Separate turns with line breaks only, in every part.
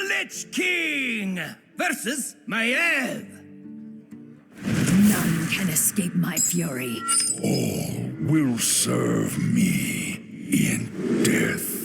Lich King versus Maiev.
None can escape my fury.
All will serve me in death.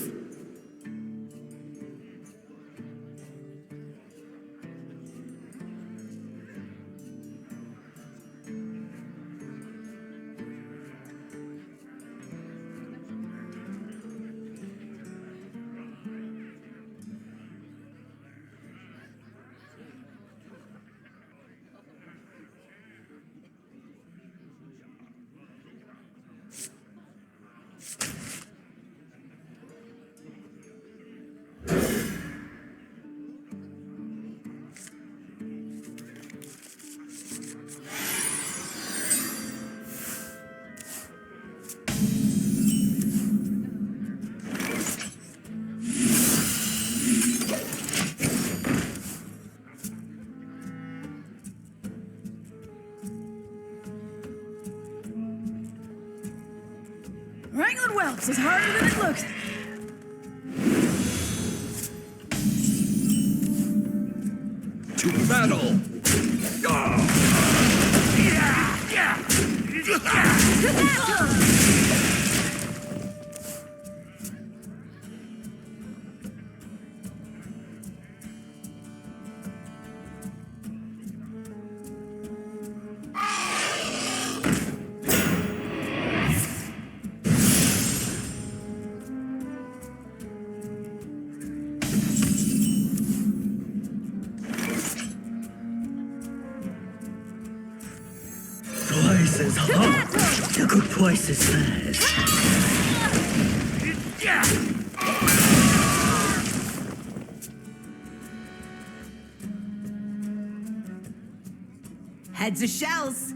Wrangling whelps is harder than it looks.
To battle.
Twice as hard, to go twice as fast.
Heads or shells.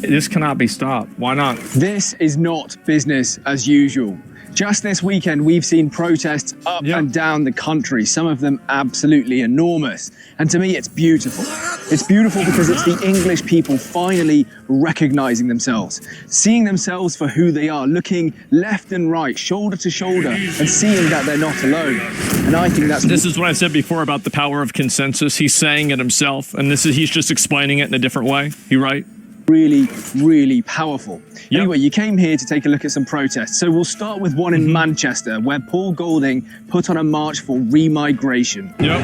This cannot be stopped. Why not?
This is not business as usual. Just this weekend, we've seen protests up and down the country, some of them absolutely enormous. And to me, it's beautiful. It's beautiful because it's the English people finally recognizing themselves, seeing themselves for who they are, looking left and right, shoulder to shoulder, and seeing that they're not alone. And I think that's...
This is what I said before about the power of consensus. He's saying it himself, and he's just explaining it in a different way. You right?
Really, really powerful. Anyway, you came here to take a look at some protests. So we'll start with one in Manchester, where Paul Golding put on a march for remigration.
Yep,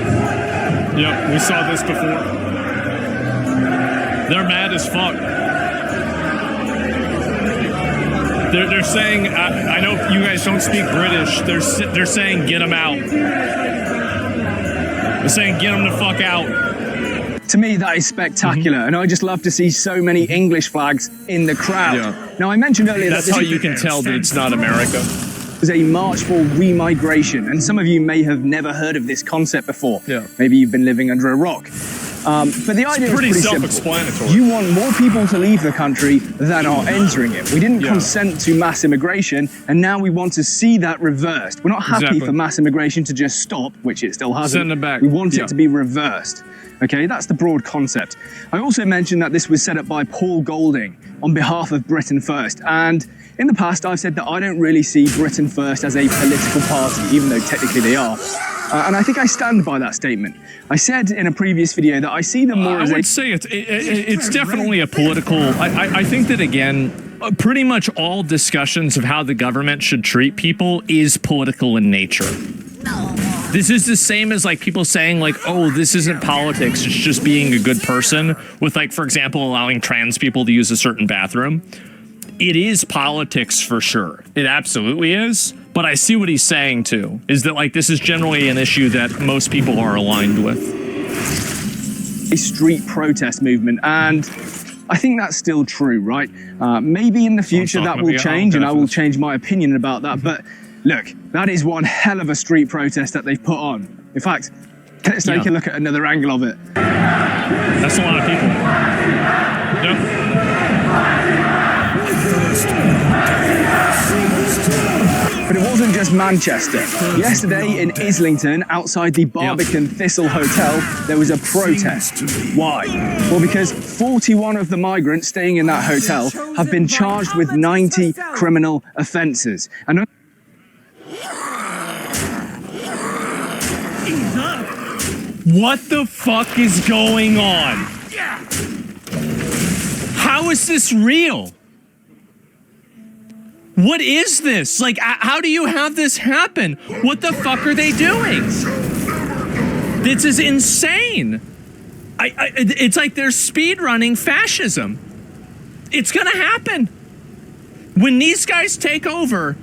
we saw this before. They're mad as fuck. They're saying, I know you guys don't speak British, they're saying get them out. They're saying get them the fuck out.
To me, that is spectacular, and I just love to see so many English flags in the crowd. Now, I mentioned earlier
that's how you can tell that it's not America.
It was a march for remigration, and some of you may have never heard of this concept before. Maybe you've been living under a rock. But the idea is pretty
self-explanatory.
You want more people to leave the country than are entering it. We didn't consent to mass immigration, and now we want to see that reversed. We're not happy for mass immigration to just stop, which it still hasn't.
Send them back.
We want it to be reversed. Okay, that's the broad concept. I also mentioned that this was set up by Paul Golding on behalf of Britain First. And in the past, I've said that I don't really see Britain First as a political party, even though technically they are. And I think I stand by that statement. I said in a previous video that I see them more as
I would say it's definitely a political... I think that, again, pretty much all discussions of how the government should treat people is political in nature. This is the same as like people saying like, oh, this isn't politics, it's just being a good person, with like, for example, allowing trans people to use a certain bathroom. It is politics for sure. It absolutely is. But I see what he's saying too, is that like this is generally an issue that most people are aligned with.
A street protest movement, and I think that's still true, right? Maybe in the future that will change, and I will change my opinion about that, but look, that is one hell of a street protest that they've put on. In fact, let's take a look at another angle of it.
That's a lot of people.
But it wasn't just Manchester. Yesterday in Islington, outside the Barbican Thistle Hotel, there was a protest. Why? Well, because 41 of the migrants staying in that hotel have been charged with 90 criminal offences. And
what the fuck is going on? How is this real? What is this? Like, how do you have this happen? What the fuck are they doing? This is insane. It's like they're speedrunning fascism. It's gonna happen. When these guys take over,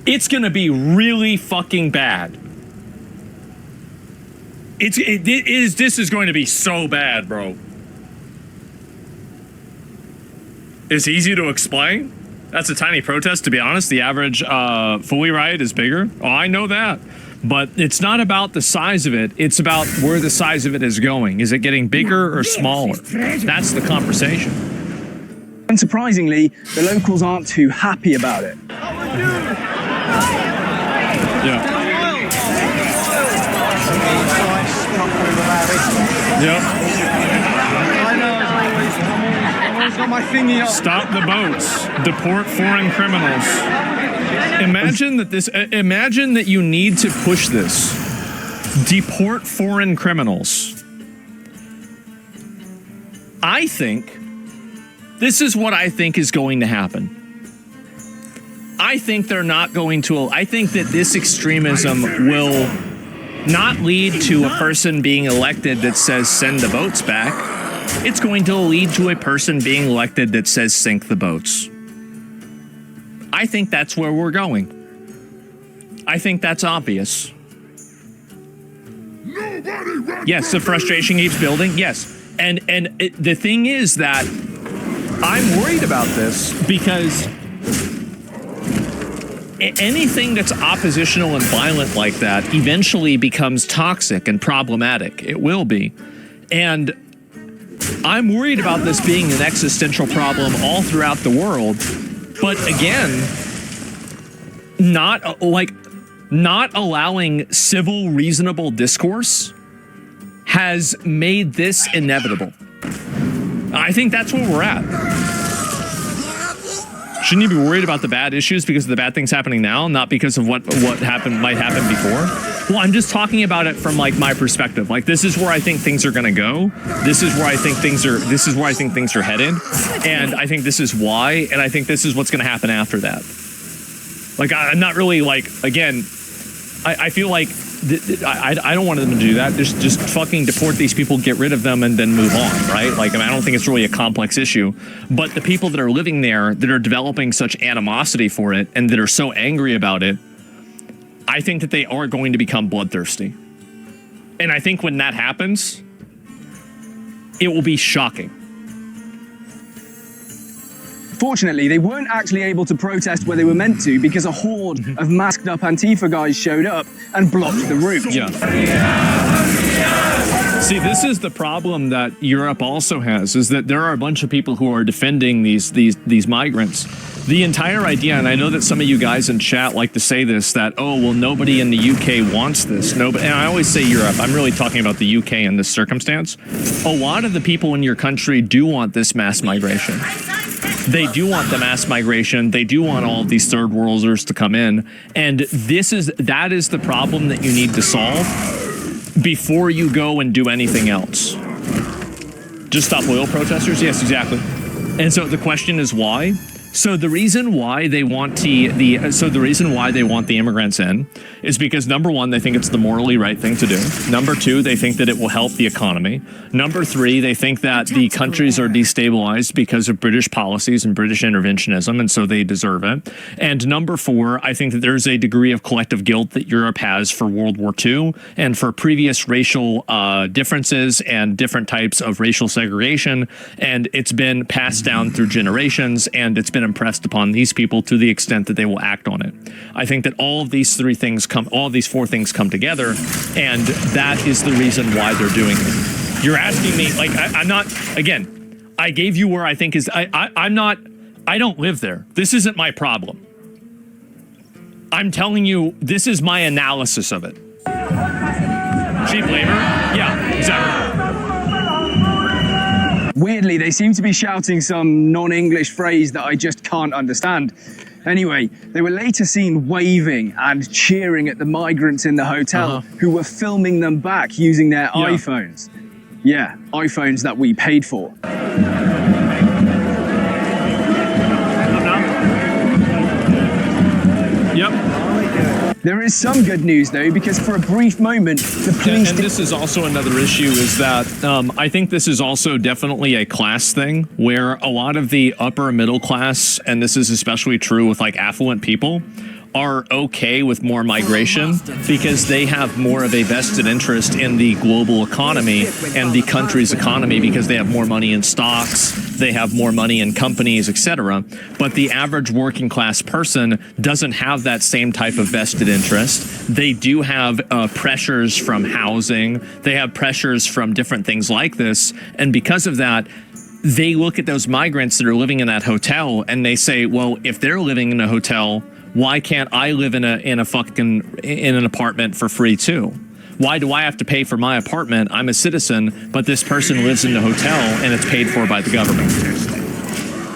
it's gonna be really fucking bad. This is going to be so bad, bro. It's easy to explain. That's a tiny protest, to be honest. The average fully riot is bigger. Oh, I know that. But it's not about the size of it. It's about where the size of it is going. Is it getting bigger or smaller? That's the conversation.
unsurprisingly, the locals aren't too happy about it.
Yeah. Stop the boats. Deport foreign criminals. Imagine that you need to push this. Deport foreign criminals. I think this is what I think is going to happen. I think they're not going to. I think that this extremism will not lead to a person being elected that says send the boats back. It's going to lead to a person being elected that says sink the boats. I think that's where we're going. I think that's obvious. Yes, the frustration keeps building. Yes. And the thing is that I'm worried about this because anything that's oppositional and violent like that eventually becomes toxic and problematic. It will be. And I'm worried about this being an existential problem all throughout the world. But again, not allowing civil, reasonable discourse has made this inevitable. I think that's where we're at. Shouldn't you be worried about the bad issues because of the bad things happening now, not because of what might happen before? Well, I'm just talking about it from like my perspective. Like, this is where I think things are going to go. This is where I think things are headed. And I think this is why, and I think this is what's going to happen after that. Like, I'm not really like, again, I feel like I don't want them to do that. Just fucking deport these people, get rid of them, and then move on, right? Like, I don't think it's really a complex issue. But the people that are living there, that are developing such animosity for it, and that are so angry about it, I think that they are going to become bloodthirsty. And I think when that happens, it will be shocking.
Fortunately, they weren't actually able to protest where they were meant to because a horde of masked up Antifa guys showed up and blocked the route.
Yeah. See, this is the problem that Europe also has, is that there are a bunch of people who are defending these migrants. The entire idea, and I know that some of you guys in chat like to say this, that, oh, well, nobody in the UK wants this. Nobody, and I always say Europe. I'm really talking about the UK in this circumstance. A lot of the people in your country do want this mass migration. They do want the mass migration. They do want all of these third worlders to come in. And that is the problem that you need to solve before you go and do anything else. Just stop oil protesters? Yes, exactly. And so the question is why? So the reason why they want the immigrants in is because, number one, they think it's the morally right thing to do. Number two, they think that it will help the economy. Number three, they think that the countries are destabilized because of British policies and British interventionism, and so they deserve it. And number four, I think that there's a degree of collective guilt that Europe has for World War II and for previous racial differences and different types of racial segregation, and it's been passed down through generations, and it's been impressed upon these people to the extent that they will act on it. I think that all of these four things come together, and that is the reason why they're doing it. You're asking me, like, I'm not, again, I gave you where I think is, I don't live there. This isn't my problem. I'm telling you, this is my analysis of it. Cheap labor? Yeah, exactly.
Weirdly, they seem to be shouting some non-English phrase that I just can't understand. Anyway, they were later seen waving and cheering at the migrants in the hotel who were filming them back using their iPhones. Yeah, iPhones that we paid for.
Yep.
There is some good news though, because for a brief moment, the police...
And this is also another issue, is that I think this is also definitely a class thing, where a lot of the upper middle class, and this is especially true with like affluent people, are okay with more migration because they have more of a vested interest in the global economy and the country's economy because they have more money in stocks, they have more money in companies, etc. But the average working class person doesn't have that same type of vested interest. They do have pressures from housing, they have pressures from different things like this, and because of that, they look at those migrants that are living in that hotel and they say, well, if they're living in a hotel, why can't I live in an apartment for free too? Why do I have to pay for my apartment? I'm a citizen, but this person lives in the hotel and it's paid for by the government.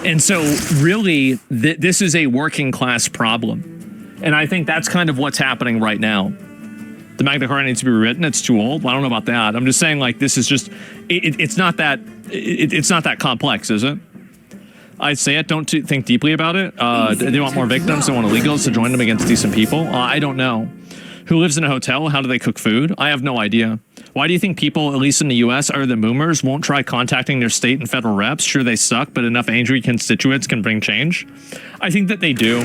And so really, this is a working class problem. And I think that's kind of what's happening right now. The Magna Carta needs to be rewritten. It's too old. I don't know about that. I'm just saying, like, this is just, it's not that complex, is it? I'd say it. Don't think deeply about it. They want more victims. They want illegals to join them against decent people. I don't know. Who lives in a hotel? How do they cook food? I have no idea. Why do you think people, at least in the U.S., other than boomers, won't try contacting their state and federal reps? Sure, they suck, but enough angry constituents can bring change. I think that they do.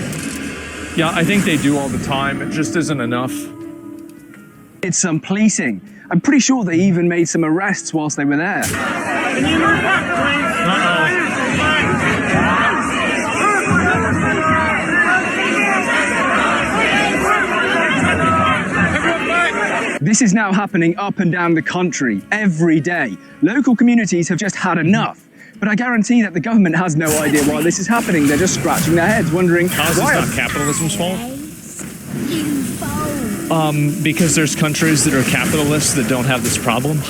Yeah, I think they do all the time. It just isn't enough.
It's some policing. I'm pretty sure they even made some arrests whilst they were there. This is now happening up and down the country every day. Local communities have just had enough. But I guarantee that the government has no idea why this is happening. They're just scratching their heads, wondering
how is this not capitalism's fault? Because there's countries that are capitalists that don't have this problem.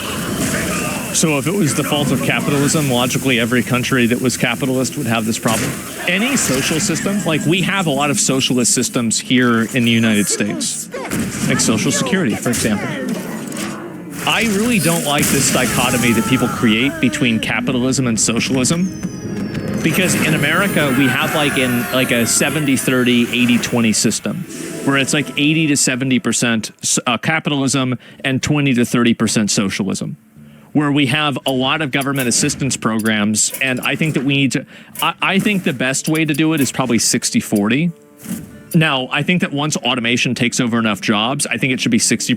So if it was the fault of capitalism, logically every country that was capitalist would have this problem. Any social system, like we have a lot of socialist systems here in the United States, like Social Security, for example. I really don't like this dichotomy that people create between capitalism and socialism. Because in America, we have like a 70-30, 80-20 system, where it's like 80 to 70% capitalism and 20 to 30% socialism, where we have a lot of government assistance programs. And I think that we need to, I think the best way to do it is probably 60-40. Now, I think that once automation takes over enough jobs, I think it should be 60